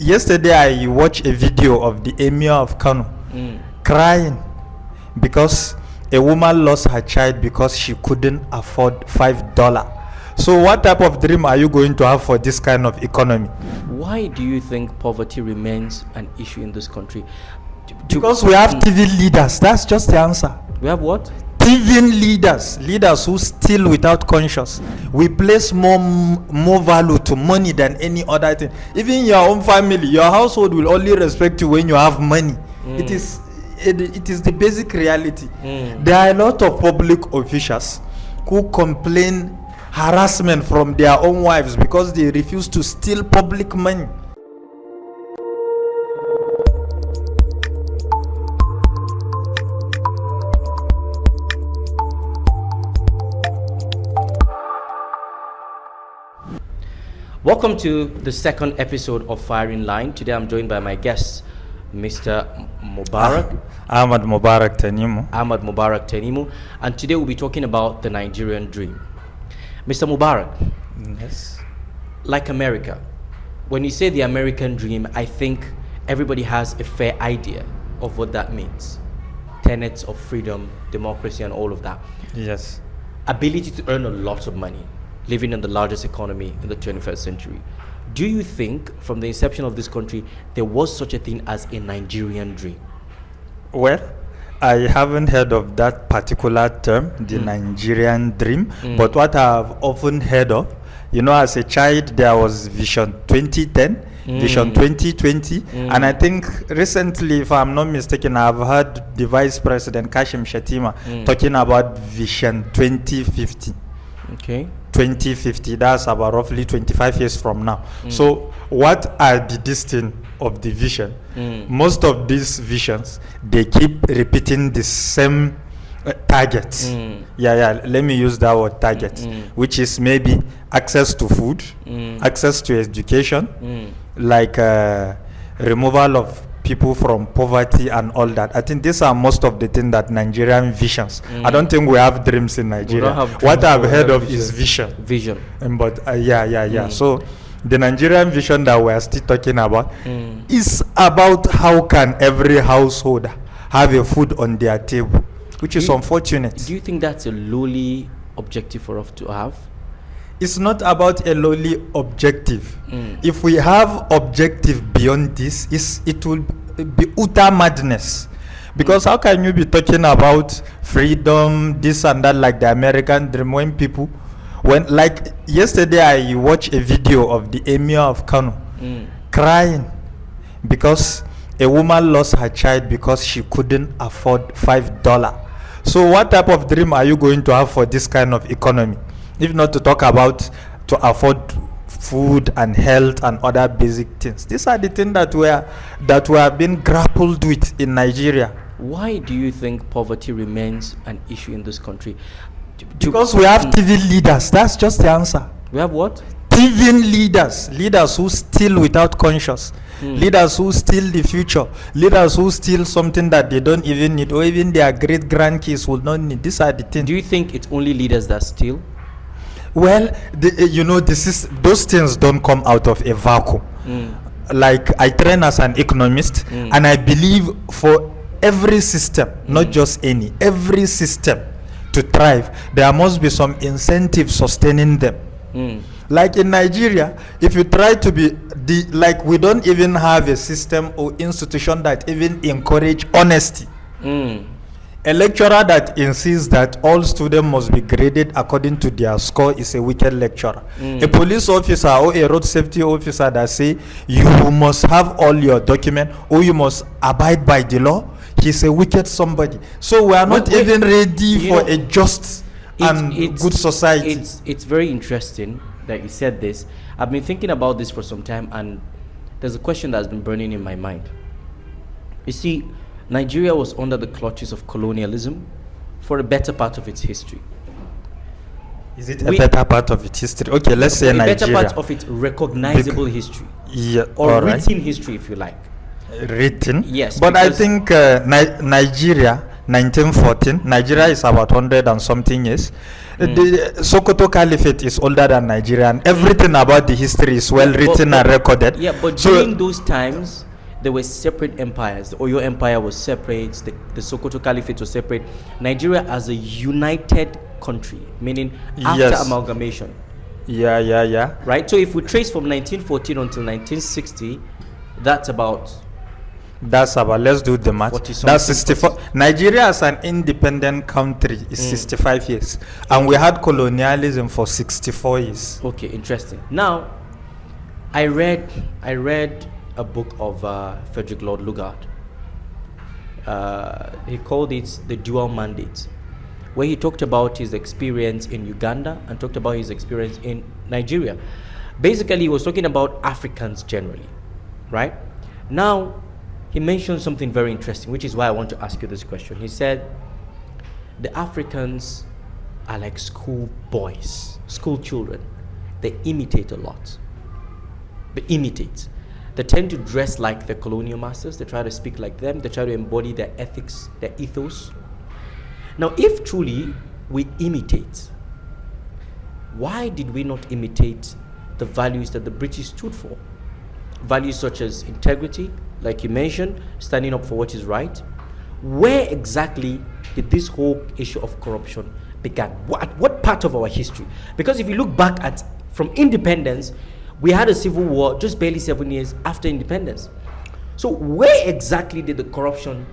yesterday I watched a video of the Emir of Kano crying because a woman lost her child because she couldn't afford $5. So what type of dream are you going to have for this kind of economy? Why do you think poverty remains an issue in this country? Because we have TV leaders. That's just the answer. We have what? Thieving leaders who steal without conscience. We place more value to money than any other thing. Even your own family, your household will only respect you when you have money. It is the basic reality. There are a lot of public officials who complain harassment from their own wives because they refuse to steal public money. Welcome to the second episode of Firing Line. Today I'm joined by my guest, Mr. Mubarak. Mubarak Tanimu. Mubarak Tanimu. And today we'll be talking about the Nigerian Dream. Mr. Mubarak. Yes. Like America, when you say the American Dream, I think everybody has a fair idea of what that means. Tenets of freedom, democracy, and all of that. Yes. Ability to earn a lot of money, living in the largest economy in the 21st century. Do you think from the inception of this country there was such a thing as a Nigerian dream? Well, I haven't heard of that particular term, the Nigerian dream, but what I've often heard of, as a child there was Vision 2010, Vision 2020, and I think recently, if I'm not mistaken, I've heard the Vice President Kashim Shettima talking about Vision 2050. Okay. 2050, that's about roughly 25 years from now. So what are the destiny of the vision? Most of these visions, they keep repeating the same targets. Let me use that word, target, which is maybe access to food, access to education, like removal of people from poverty and all that. I think these are most of the things that Nigerian visions. I don't think we have dreams in Nigeria. What I've heard of is vision. But So the Nigerian vision that we are still talking about is about how can every household have a food on their table, which is unfortunate. Do you think that's a lowly objective for us to have? It's not about a lowly objective. If we have objective beyond this, it will be utter madness. Because how can you be talking about freedom, this and that, like the American dream, when like yesterday I watched a video of the Emir of Kano crying because a woman lost her child because she couldn't afford $5. So what type of dream are you going to have for this kind of economy? If not to talk about to afford food and health and other basic things. These are the things that we have been grappled with in Nigeria. Why do you think poverty remains an issue in this country? Because we have TV leaders. That's just the answer. We have what? TV leaders who steal without conscience. Leaders who steal the future. Leaders who steal something that they don't even need, or even their great grandkids will not need. These are the things. Do you think it's only leaders that steal? Well, those things don't come out of a vacuum. Like I train as an economist, and I believe for every system, not just every system to thrive, there must be some incentive sustaining them. Like in Nigeria, if you try to be we don't even have a system or institution that even encourage honesty. A lecturer that insists that all students must be graded according to their score is a wicked lecturer. A police officer or a road safety officer that say you must have all your documents or you must abide by the law, he's a wicked somebody. So we are not even ready for a just and good society. It's very interesting that you said this. I've been thinking about this for some time, and there's a question that's been burning in my mind. You see, Nigeria was under the clutches of colonialism for a better part of its history. Is it a better part of its history? Okay, let's say Nigeria. A better part of its recognizable history. Yeah, or written history, if you like. Written? Yes. But I think Nigeria 1914. Nigeria is about 100 and something years. The Sokoto Caliphate is older than Nigeria, and everything about the history is well written and recorded. Yeah, but during those times, there were separate empires. The Oyo Empire was separate, the Sokoto Caliphate was separate. Nigeria as a united country, meaning after amalgamation. Yeah. Right? So if we trace from 1914 until 1960, that's about, let's do the math. That's 64. Nigeria as an independent country is 65 years. And we had colonialism for 64 years. Okay, interesting. Now, I read a book of Frederick Lord Lugard. He called it The Dual Mandate, where he talked about his experience in Uganda and talked about his experience in Nigeria. Basically, he was talking about Africans generally, right? Now, he mentioned something very interesting, which is why I want to ask you this question. He said, the Africans are like school boys, school children. They imitate a lot. They imitate. They tend to dress like their colonial masters. They try to speak like them. They try to embody their ethics, their ethos. Now, if truly we imitate, why did we not imitate the values that the British stood for? Values such as integrity, like you mentioned, standing up for what is right. Where exactly did this whole issue of corruption begin? What part of our history? Because if you look back at from independence, we had a civil war just barely 7 years after independence. So where exactly did the corruption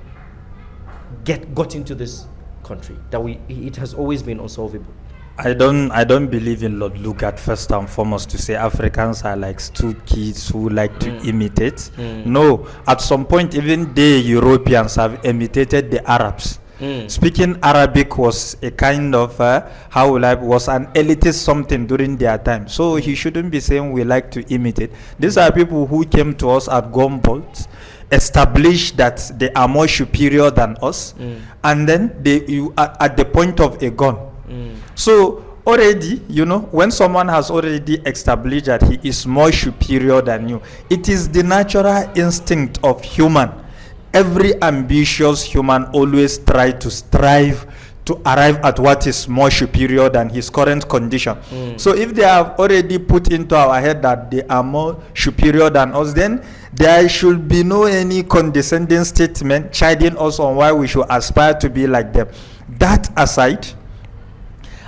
got into this country that it has always been unsolvable? I don't believe in Lord Lugard first and foremost to say Africans are like stupid kids who like to imitate. No, at some point even the Europeans have imitated the Arabs. Speaking Arabic was a kind of was an elitist something during their time. So he shouldn't be saying we like to imitate. These are people who came to us at gunboats, established that they are more superior than us, and then you are at the point of a gun. So already, when someone has already established that he is more superior than you, it is the natural instinct of human. Every ambitious human always strive to arrive at what is more superior than his current condition. So if they have already put into our head that they are more superior than us, then there should be no any condescending statement chiding us on why we should aspire to be like them. That aside,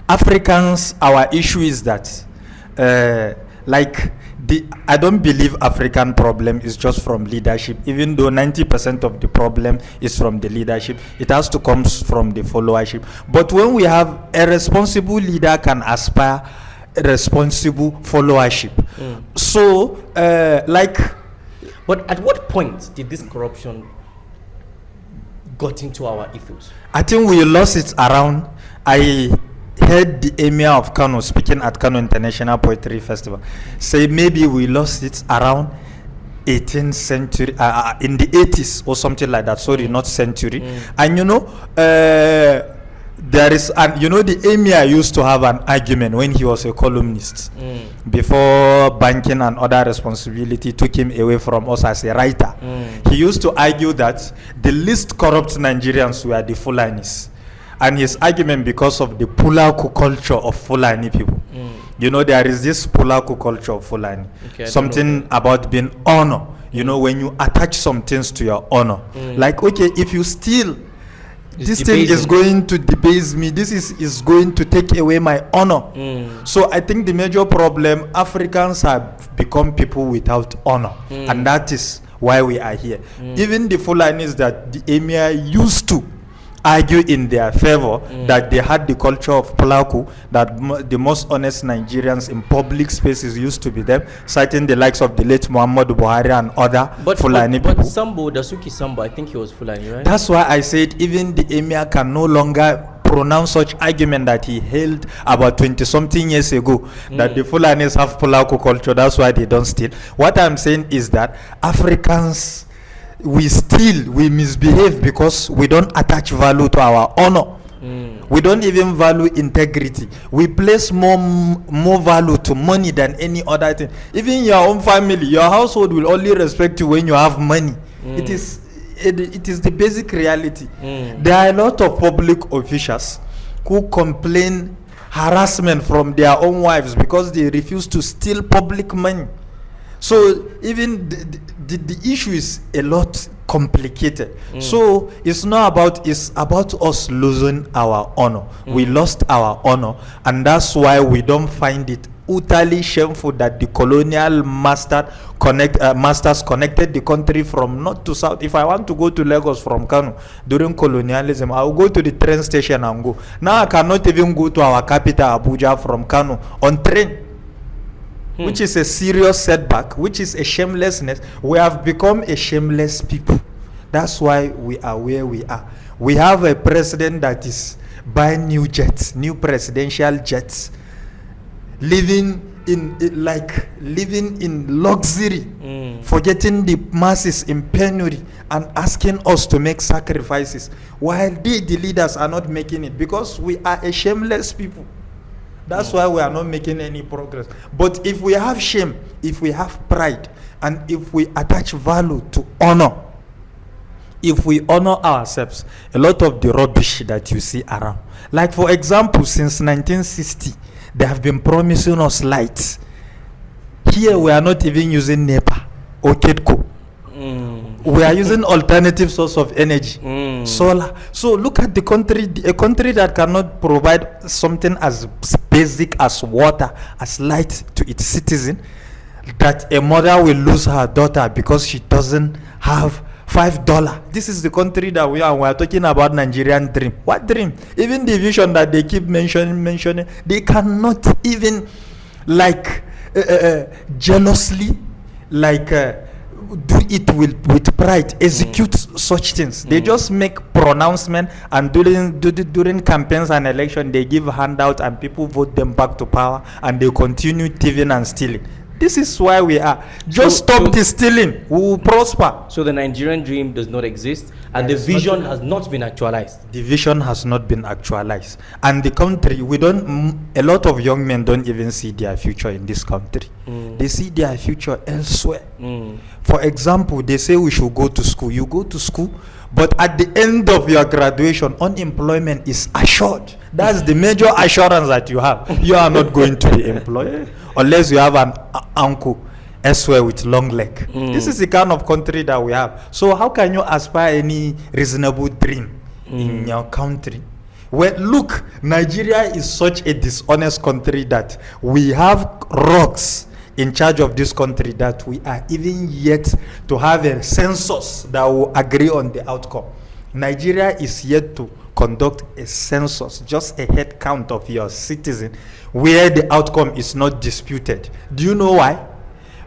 Africans, our issue is that I don't believe African problem is just from leadership. Even though 90% of the problem is from the leadership, it has to come from the followership. But when we have a responsible leader can aspire a responsible followership. So but at what point did this corruption got into our ethos? I think we lost it around, I heard the emir of Kano speaking at Kano International Poetry Festival say maybe we lost it around 18th century, in the 80s or something like that. Sorry, not century. And there is the emir used to have an argument when he was a columnist before banking and other responsibility took him away from us as a writer. He used to argue that the least corrupt Nigerians were the Fulanis. And his argument, because of the Pulaku culture of Fulani people. There is this Pulaku culture of Fulani. Okay, something about being honor. When you attach some things to your honor. Like, okay, if you steal, this thing is going to debase me. This is going to take away my honor. So I think the major problem, Africans have become people without honor. And that is why we are here. Even the Fulanis that the emir used to argue in their favor, that they had the culture of Pulaku, that the most honest Nigerians in public spaces used to be them, citing the likes of the late Muhammadu Buhari and other Fulani people. But Dasuki Sambo, I think he was Fulani, right? That's why I said even the emir can no longer pronounce such argument that he held about 20-something years ago, that the Fulanis have Pulaku culture, that's why they don't steal. What I'm saying is that Africans, we misbehave because we don't attach value to our honor. We don't even value integrity. We place more value to money than any other thing. Even your own family, your household will only respect you when you have money. It is it is the basic reality. There are a lot of public officials who complain harassment from their own wives because they refuse to steal public money. So even the issue is a lot complicated. So it's about us losing our honor. We lost our honor, and that's why we don't find it utterly shameful that the colonial masters connected the country from north to south. If I want to go to Lagos from Kano during colonialism, I will go to the train station and go. Now I cannot even go to our capital Abuja from Kano on train. Which is a serious setback, which is a shamelessness. We have become a shameless people. That's why we are where we are. We have a president that is buying new jets, new presidential jets, living in luxury, forgetting the masses in penury and asking us to make sacrifices, while the leaders are not making it because we are a shameless people. That's why we are not making any progress. But if we have shame, if we have pride, and if we attach value to honor, if we honor ourselves, a lot of the rubbish that you see around, like for example, since 1960, they have been promising us lights. Here we are not even using NEPA or KEDCO. We are using alternative source of energy, solar. So look at the country, a country that cannot provide something as basic as water, as light to its citizen, that a mother will lose her daughter because she doesn't have $5. This is the country that we are. We are talking about Nigerian dream. What dream? Even the vision that they keep mentioning, they cannot even jealously do it with pride, execute such things. They just make pronouncement, and during campaigns and election they give handout and people vote them back to power, and they continue thieving and stealing. This is why we are. Just stop the stealing. We will prosper. So the Nigerian dream does not exist, and the vision has not been actualized. The vision has not been actualized, and the country, a lot of young men don't even see their future in this country. They see their future elsewhere. For example, they say we should go to school. You go to school, but at the end of your graduation, unemployment is assured. That's the major assurance that you have. You are not going to be employed unless you have an uncle elsewhere with long leg. This is the kind of country that we have. So how can you aspire any reasonable dream in your country? Well, look, Nigeria is such a dishonest country that we have rocks in charge of this country that we are even yet to have a census that will agree on the outcome. Nigeria is yet to conduct a census, just a head count of your citizen, where the outcome is not disputed. Do you know why?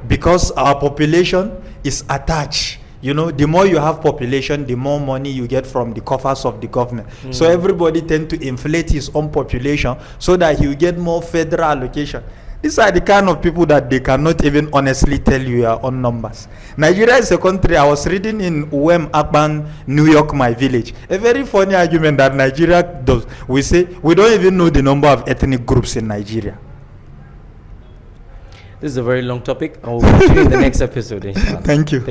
Because our population is attached. You know, the more you have population, the more money you get from the coffers of the government. So everybody tend to inflate his own population so that he will get more federal allocation. These are the kind of people that they cannot even honestly tell you your own numbers. Nigeria is a country. I was reading in Uwem Akban, New York, my village, a very funny argument that Nigeria does. We say we don't even know the number of ethnic groups in Nigeria. This is a very long topic. I will continue in the next episode, inshallah. Thank you.